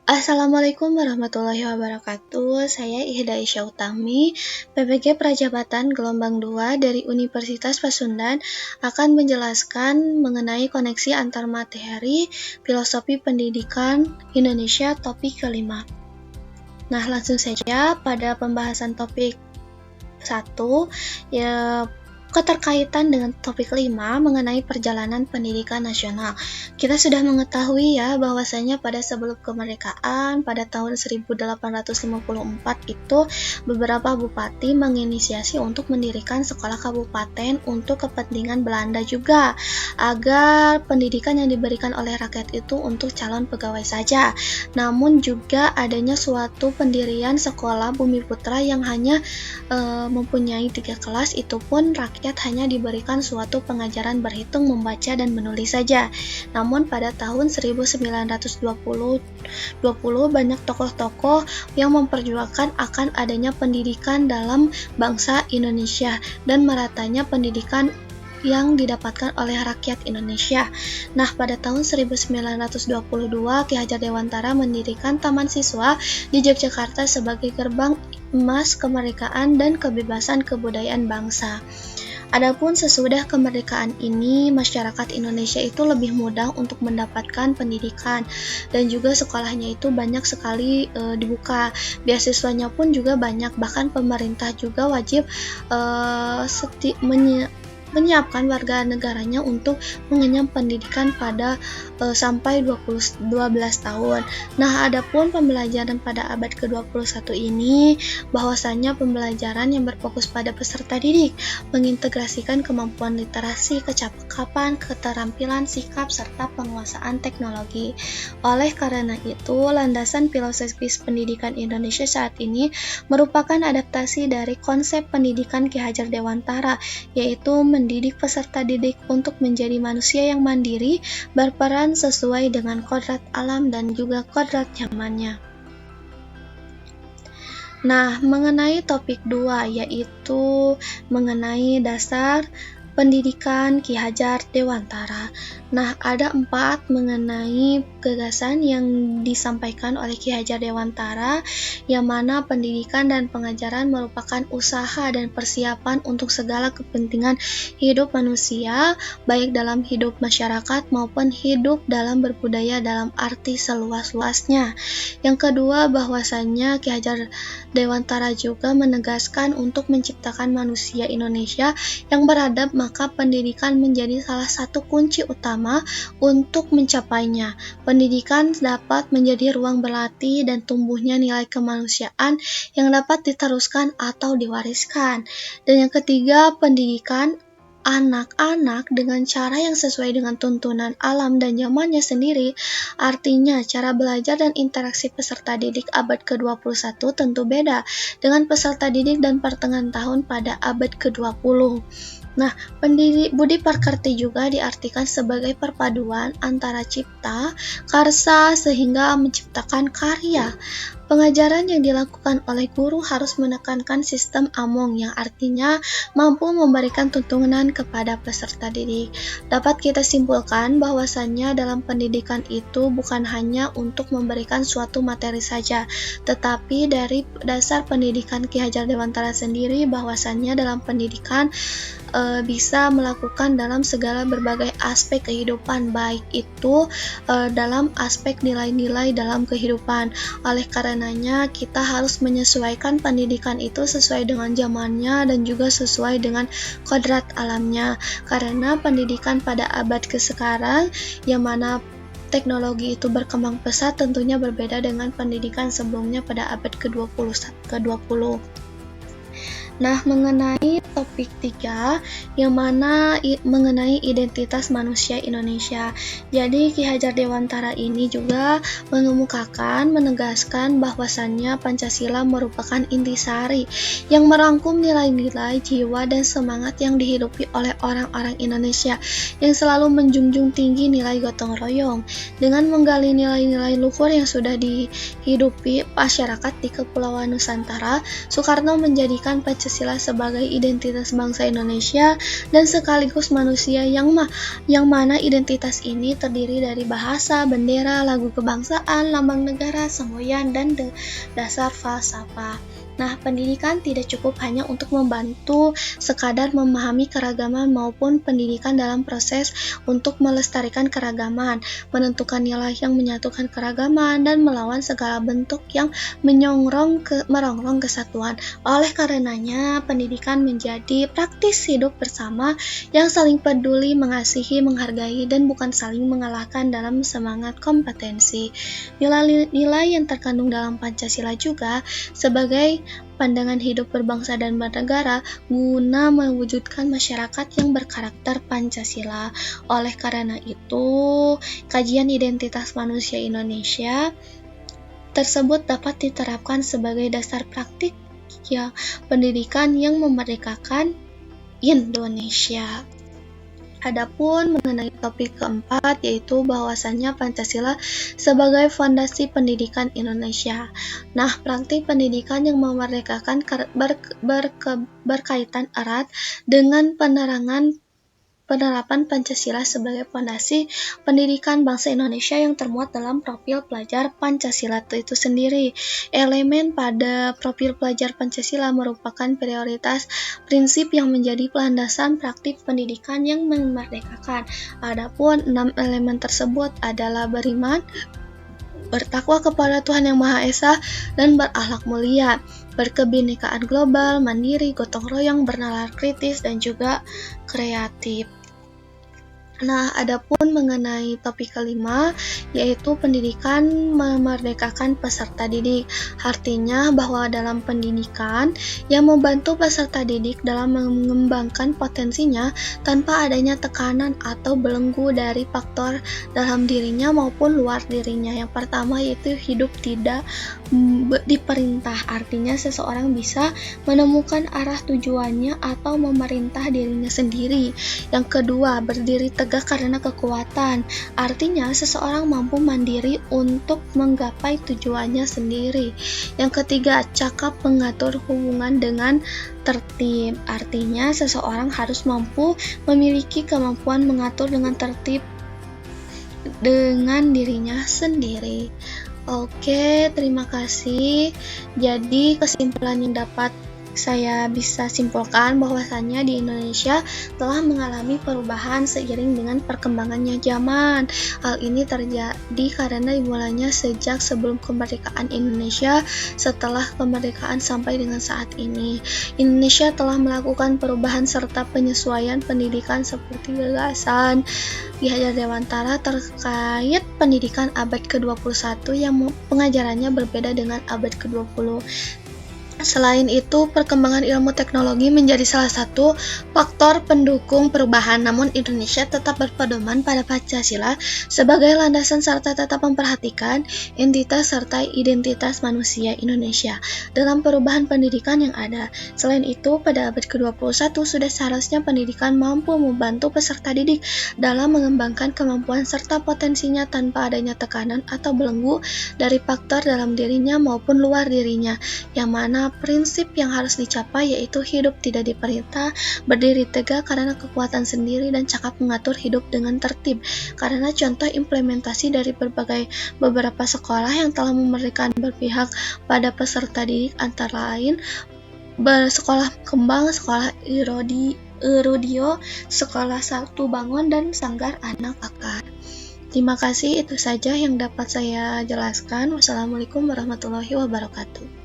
Assalamualaikum warahmatullahi wabarakatuh. Saya Ihda Isya Utami, PPG Prajabatan Gelombang 2 dari Universitas Pasundan akan menjelaskan mengenai koneksi antar materi Filosofi Pendidikan Indonesia topik kelima. Nah, langsung saja pada pembahasan topik 1, ya keterkaitan dengan topik 5 mengenai perjalanan pendidikan nasional. Kita sudah mengetahui ya bahwasanya pada sebelum kemerdekaan pada tahun 1854 itu beberapa bupati menginisiasi untuk mendirikan sekolah kabupaten untuk kepentingan Belanda juga, agar pendidikan yang diberikan oleh rakyat itu untuk calon pegawai saja. Namun juga adanya suatu pendirian sekolah Bumi Putra yang hanya mempunyai 3 kelas, itu pun rakyat hanya diberikan suatu pengajaran berhitung, membaca, dan menulis saja. Namun pada tahun 1920 banyak tokoh-tokoh yang memperjuangkan akan adanya pendidikan dalam bangsa Indonesia dan meratanya pendidikan yang didapatkan oleh rakyat Indonesia. Nah, pada tahun 1922 Ki Hajar Dewantara mendirikan Taman Siswa di Yogyakarta sebagai gerbang emas kemerdekaan dan kebebasan kebudayaan bangsa. Adapun sesudah kemerdekaan ini, masyarakat Indonesia itu lebih mudah untuk mendapatkan pendidikan dan juga sekolahnya itu banyak sekali dibuka. Beasiswanya pun juga banyak, bahkan pemerintah juga wajib menyiapkan warga negaranya untuk mengenyam pendidikan pada sampai 12 tahun. Nah, adapun pembelajaran pada abad ke-21 ini bahwasanya pembelajaran yang berfokus pada peserta didik, mengintegrasikan kemampuan literasi, kecakapan, keterampilan, sikap, serta penguasaan teknologi. Oleh karena itu, landasan filosofis pendidikan Indonesia saat ini merupakan adaptasi dari konsep pendidikan Ki Hajar Dewantara, yaitu mendidik peserta didik untuk menjadi manusia yang mandiri, berperan sesuai dengan kodrat alam dan juga kodrat zamannya. Nah, mengenai topik 2 yaitu mengenai dasar pendidikan Ki Hajar Dewantara. Nah, ada 4 mengenai gagasan yang disampaikan oleh Ki Hajar Dewantara, yang mana pendidikan dan pengajaran merupakan usaha dan persiapan untuk segala kepentingan hidup manusia, baik dalam hidup masyarakat maupun hidup dalam berbudaya dalam arti seluas-luasnya. Yang kedua, bahwasannya Ki Hajar Dewantara juga menegaskan untuk menciptakan manusia Indonesia yang beradab, maka pendidikan menjadi salah satu kunci utama untuk mencapainya. Pendidikan dapat menjadi ruang berlatih dan tumbuhnya nilai kemanusiaan yang dapat diteruskan atau diwariskan. Dan yang ketiga, pendidikan anak-anak dengan cara yang sesuai dengan tuntunan alam dan zamannya sendiri. Artinya, cara belajar dan interaksi peserta didik abad ke-21 tentu beda dengan peserta didik dan pertengahan tahun pada abad ke-20. Nah, budi pekerti juga diartikan sebagai perpaduan antara cipta, karsa, sehingga menciptakan karya. Pengajaran yang dilakukan oleh guru harus menekankan sistem among, yang artinya mampu memberikan tuntunan kepada peserta didik. Dapat kita simpulkan bahwasannya dalam pendidikan itu bukan hanya untuk memberikan suatu materi saja, tetapi dari dasar pendidikan Ki Hajar Dewantara sendiri bahwasannya dalam pendidikan bisa melakukan dalam segala berbagai aspek kehidupan, baik itu dalam aspek nilai-nilai dalam kehidupan. Oleh karenanya kita harus menyesuaikan pendidikan itu sesuai dengan zamannya dan juga sesuai dengan kodrat alamnya, karena pendidikan pada abad ke sekarang yang mana teknologi itu berkembang pesat tentunya berbeda dengan pendidikan sebelumnya pada abad ke-20. Nah, mengenai topik 3 yang mana mengenai identitas manusia Indonesia. Jadi Ki Hajar Dewantara ini juga menegaskan bahwasannya Pancasila merupakan intisari yang merangkum nilai-nilai, jiwa, dan semangat yang dihidupi oleh orang-orang Indonesia yang selalu menjunjung tinggi nilai gotong royong. Dengan menggali nilai-nilai luhur yang sudah dihidupi masyarakat di Kepulauan Nusantara, Soekarno menjadikan Pancasila Pancasila sebagai identitas bangsa Indonesia dan sekaligus manusia yang mana identitas ini terdiri dari bahasa, bendera, lagu kebangsaan, lambang negara, semboyan, dan dasar falsafah. Nah, pendidikan tidak cukup hanya untuk membantu sekadar memahami keragaman maupun pendidikan dalam proses untuk melestarikan keragaman, menentukan nilai yang menyatukan keragaman, dan melawan segala bentuk yang merongrong kesatuan. Oleh karenanya, pendidikan menjadi praktis hidup bersama yang saling peduli, mengasihi, menghargai, dan bukan saling mengalahkan dalam semangat kompetensi. Nilai-nilai yang terkandung dalam Pancasila juga sebagai pandangan hidup berbangsa dan bernegara guna mewujudkan masyarakat yang berkarakter Pancasila. Oleh karena itu, kajian identitas manusia Indonesia tersebut dapat diterapkan sebagai dasar praktik pendidikan yang memerdekakan Indonesia. Adapun mengenai topik keempat, yaitu bahwasannya Pancasila sebagai fondasi pendidikan Indonesia. Nah, praktik pendidikan yang memerdekakan berkaitan erat dengan penerapan Pancasila sebagai fondasi pendidikan bangsa Indonesia yang termuat dalam profil pelajar Pancasila itu sendiri. Elemen pada profil pelajar Pancasila merupakan prioritas prinsip yang menjadi landasan praktik pendidikan yang memerdekakan. Adapun 6 elemen tersebut adalah beriman, bertakwa kepada Tuhan Yang Maha Esa, dan berakhlak mulia, berkebinekaan global, mandiri, gotong royong, bernalar kritis, dan juga kreatif. Nah, adapun mengenai topik kelima, yaitu pendidikan memerdekakan peserta didik. Artinya bahwa dalam pendidikan yang membantu peserta didik dalam mengembangkan potensinya tanpa adanya tekanan atau belenggu dari faktor dalam dirinya maupun luar dirinya. Yang pertama yaitu hidup tidak diperintah. Artinya seseorang bisa menemukan arah tujuannya atau memerintah dirinya sendiri. Yang kedua, berdiri tegak karena kekuatan. Artinya seseorang mampu mandiri untuk menggapai tujuannya sendiri. Yang ketiga, cakap mengatur hubungan dengan tertib. Artinya seseorang harus mampu memiliki kemampuan mengatur dengan tertib dengan dirinya sendiri. Oke, terima kasih. Jadi kesimpulan yang dapat saya bisa simpulkan bahwasannya di Indonesia telah mengalami perubahan seiring dengan perkembangannya zaman. Hal ini terjadi karena dimulainya sejak sebelum kemerdekaan Indonesia, setelah kemerdekaan sampai dengan saat ini. Indonesia telah melakukan perubahan serta penyesuaian pendidikan seperti gagasan Ki Hajar Dewantara terkait pendidikan abad ke-21 yang pengajarannya berbeda dengan abad ke-20. Selain itu, perkembangan ilmu teknologi menjadi salah satu faktor pendukung perubahan, namun Indonesia tetap berpedoman pada Pancasila sebagai landasan serta tetap memperhatikan entitas serta identitas manusia Indonesia dalam perubahan pendidikan yang ada. Selain itu, pada abad ke-21 sudah seharusnya pendidikan mampu membantu peserta didik dalam mengembangkan kemampuan serta potensinya tanpa adanya tekanan atau belenggu dari faktor dalam dirinya maupun luar dirinya, yang mana prinsip yang harus dicapai yaitu hidup tidak diperintah, berdiri tegak karena kekuatan sendiri, dan cakap mengatur hidup dengan tertib. Karena contoh implementasi dari beberapa sekolah yang telah memerdekakan berpihak pada peserta didik antara lain Sekolah Kembang, Sekolah Irudio, Sekolah Satu Bangun, dan Sanggar Anak Akar. Terima kasih, itu saja yang dapat saya jelaskan. Wassalamualaikum warahmatullahi wabarakatuh.